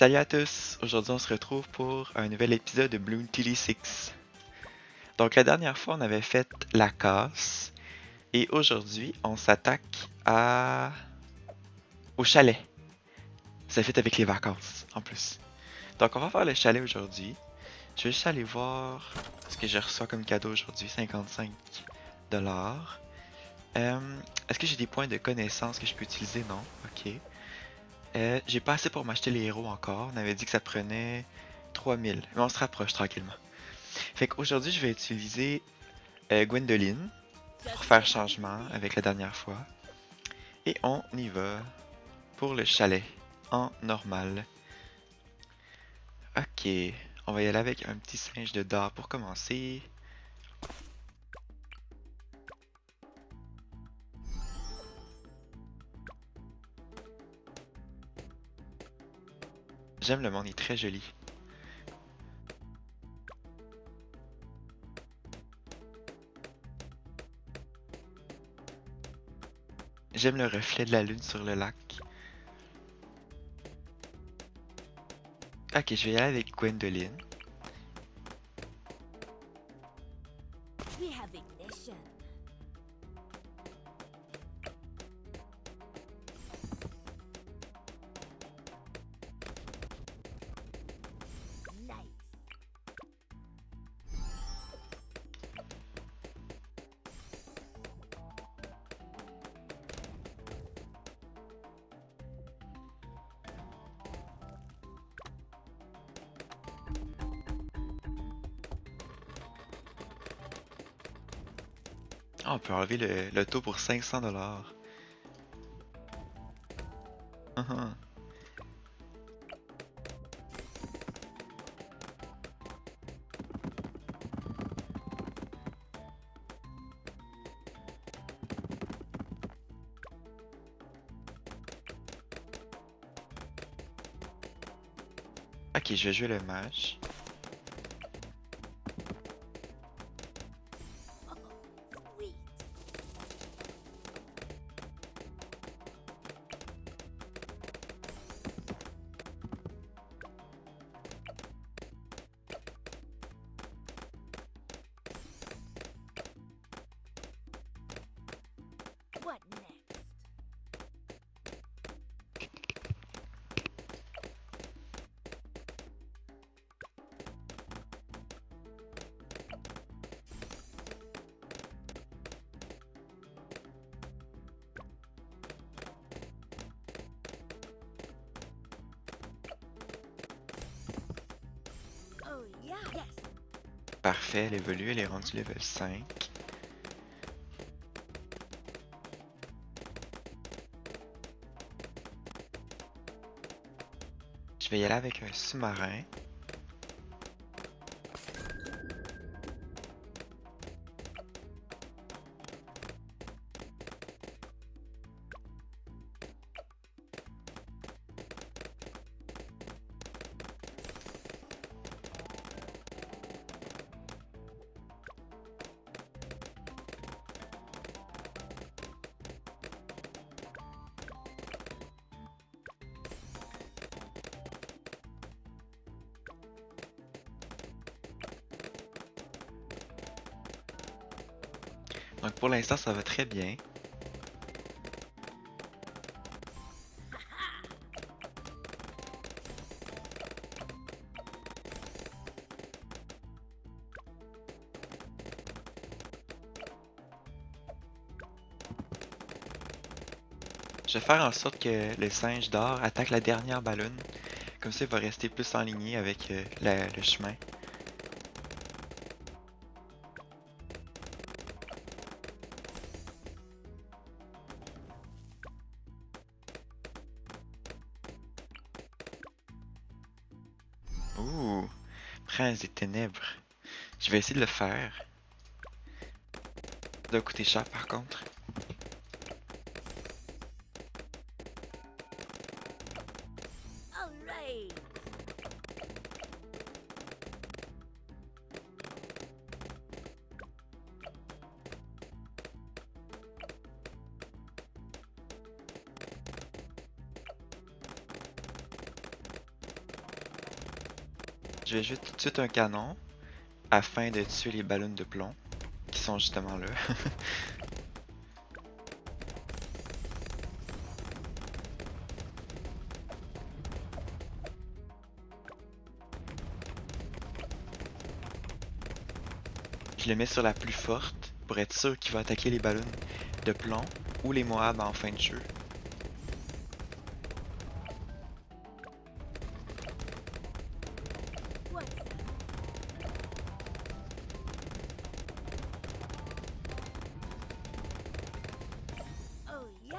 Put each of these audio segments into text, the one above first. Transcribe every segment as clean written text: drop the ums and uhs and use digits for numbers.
Salut à tous! Aujourd'hui, on se retrouve pour un nouvel épisode de Bloon TD6. Donc, la dernière fois, on avait fait la casse et aujourd'hui, on s'attaque au chalet. Ça fait avec les vacances en plus. Donc, on va faire le chalet aujourd'hui. Je vais juste aller voir ce que je reçois comme cadeau aujourd'hui 55$. Est-ce que j'ai des points de connaissance que je peux utiliser? Non. Ok. J'ai pas assez pour m'acheter les héros encore. On avait dit que ça prenait 3000. Mais on se rapproche tranquillement. Fait qu'aujourd'hui, je vais utiliser Gwendoline pour faire changement avec la dernière fois. Et on y va pour le chalet en normal. Ok, on va y aller avec un petit singe de dard pour commencer. J'aime le monde, il est très joli. J'aime le reflet de la lune sur le lac. Ok, je vais y aller avec Gwendoline. We have ignition. Nice. Ah, on peut enlever le taux pour 500$. Ok, je vais jouer le mage. Oh, sweet. What next? Oh yeah. Yes. Parfait, elle évolue, elle est rendue level 5. Je vais y aller avec un sous-marin. Donc pour l'instant, ça va très bien. Je vais faire en sorte que le singe d'or attaque la dernière ballonne. Comme ça, il va rester plus en ligne avec le chemin. Ouh, prince des ténèbres. Je vais essayer de le faire. Ça doit coûter cher par contre. All right. Je vais jouer tout de suite un canon afin de tuer les ballons de plomb qui sont justement là. Je le mets sur la plus forte pour être sûr qu'il va attaquer les ballons de plomb ou les Moabs en fin de jeu. What's that? Oh yeah.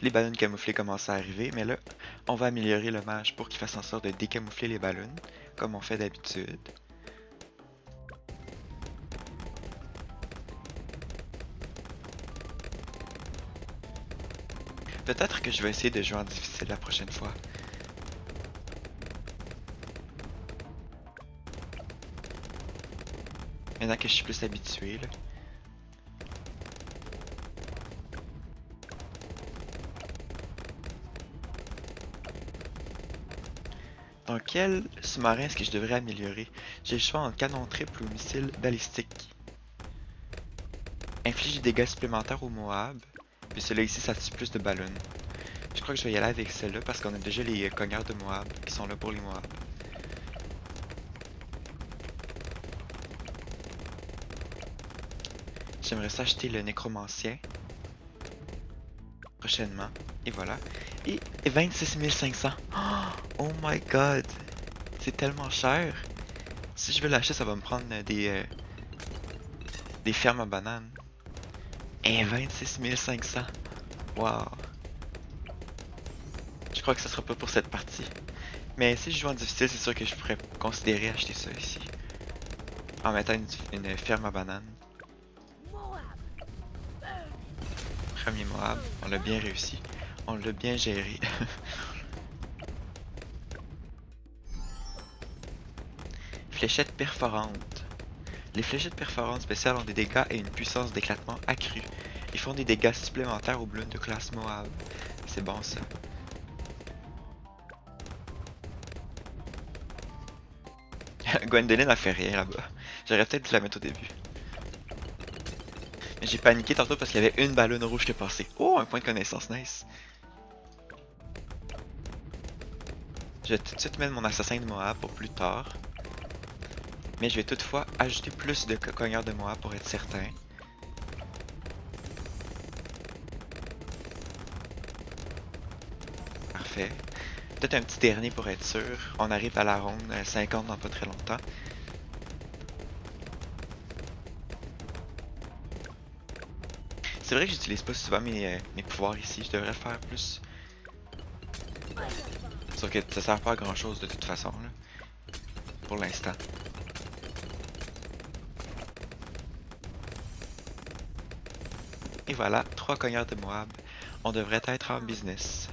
Les ballons camouflés commencent à arriver, mais là, on va améliorer le mage pour qu'il fasse en sorte de décamoufler les ballons, comme on fait d'habitude. Peut-être que je vais essayer de jouer en difficile la prochaine fois. Maintenant que je suis plus habitué, là. Donc quel sous-marin est-ce que je devrais améliorer? J'ai le choix entre canon triple ou missile balistique. Inflige des dégâts supplémentaires aux Moab. Puis celui-là ici, ça tue plus de ballons. Je crois que je vais y aller avec celle-là parce qu'on a déjà les cogneurs de Moab qui sont là pour les Moab. J'aimerais s'acheter le nécromancien prochainement. Et voilà. Et 26 500. Oh my god. C'est tellement cher. Si je veux l'acheter, ça va me prendre des fermes à bananes. Et 26 500. Wow. Je crois que ça sera pas pour cette partie. Mais si je joue en difficile, c'est sûr que je pourrais considérer acheter ça ici. En mettant une ferme à bananes. Moab. Burn. Premier Moab, on l'a bien réussi. On l'a bien géré. Fléchettes perforantes. Les fléchettes perforantes spéciales ont des dégâts et une puissance d'éclatement accrue. Ils font des dégâts supplémentaires aux bloons de classe Moab. C'est bon ça. Gwendoline a fait rien là-bas. J'aurais peut-être dû la mettre au début. Mais j'ai paniqué tantôt parce qu'il y avait une ballonne rouge qui est passée. Oh, un point de connaissance, nice. Je vais tout de suite mettre mon assassin de Moab pour plus tard. Mais je vais toutefois ajouter plus de cogneurs de Moab pour être certain. Parfait. Peut-être un petit dernier pour être sûr. On arrive à la ronde 50 dans pas très longtemps. C'est vrai que j'utilise pas souvent mes pouvoirs ici. Je devrais le faire plus. Sauf que ça sert pas à grand chose de toute façon là. Pour l'instant. Et voilà, 3 cogneurs de Moab. On devrait être en business.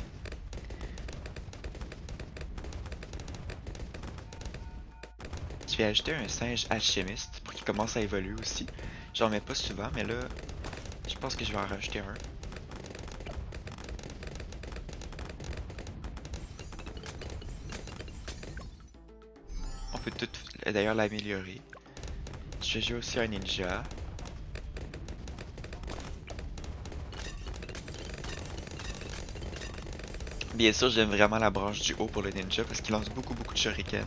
Je vais ajouter un singe alchimiste pour qu'il commence à évoluer aussi. J'en mets pas souvent, mais là, je pense que je vais en rajouter un. On peut tout d'ailleurs l'améliorer. Je vais jouer aussi un ninja. Bien sûr, j'aime vraiment la branche du haut pour le ninja parce qu'il lance beaucoup de shurikens.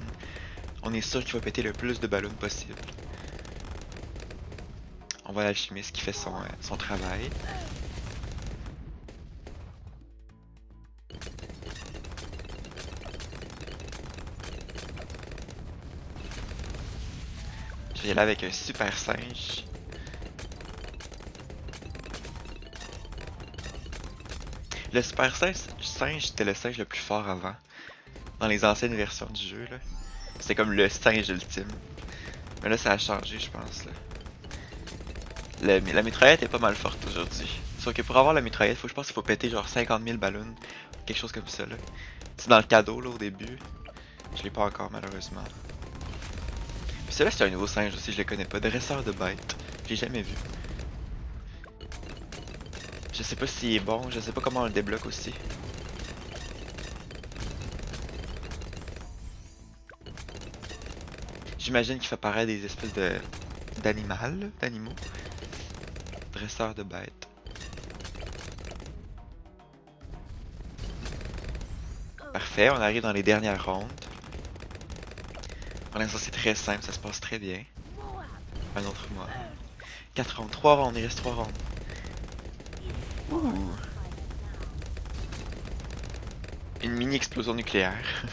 On est sûr qu'il va péter le plus de ballons possible. On voit l'alchimiste qui fait son travail. Je vais y aller avec un super singe. Le super singe, c'était le singe le plus fort avant. Dans les anciennes versions du jeu, là. C'était comme le singe ultime. Mais là, ça a changé, je pense, là. La mitraillette est pas mal forte aujourd'hui. Sauf que pour avoir la mitraillette, je pense qu'il faut péter genre 50 000 ballons. Quelque chose comme ça, là. C'est dans le cadeau, là, au début. Je l'ai pas encore, malheureusement. Puis celui-là, c'est un nouveau singe aussi, je le connais pas. Dresseur de bêtes. Je l'ai jamais vu. Je sais pas s'il est bon, je sais pas comment on le débloque aussi. J'imagine qu'il fait paraître des espèces d'animaux. Dresseurs de bêtes. Parfait, on arrive dans les dernières rondes. Pour l'instant, c'est très simple, ça se passe très bien. Moab. Un autre mois. 4 rondes, 3 rondes, il reste 3 rondes. Ouh. Une mini explosion nucléaire.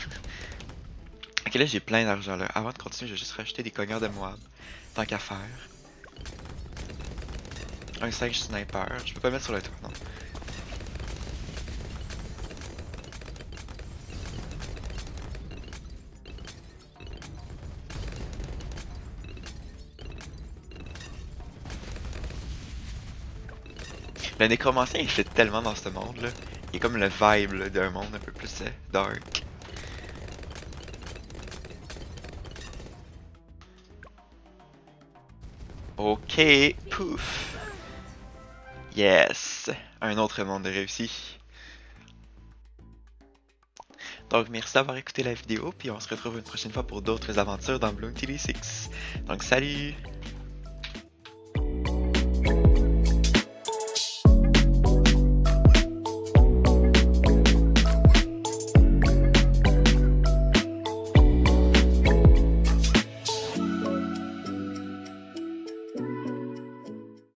Ok, là j'ai plein d'argent là. Avant de continuer, je vais juste rajouter des cogneurs de Moab. Tant qu'à faire. Un 5 sniper. Je peux pas le mettre sur le toit, non. Le nécromancien il fait tellement dans ce monde là. Il est comme le vibe d'un monde un peu plus dark. Ok, pouf. Yes, un autre monde de réussi. Donc merci d'avoir écouté la vidéo, puis on se retrouve une prochaine fois pour d'autres aventures dans Bloons TD6. Donc salut!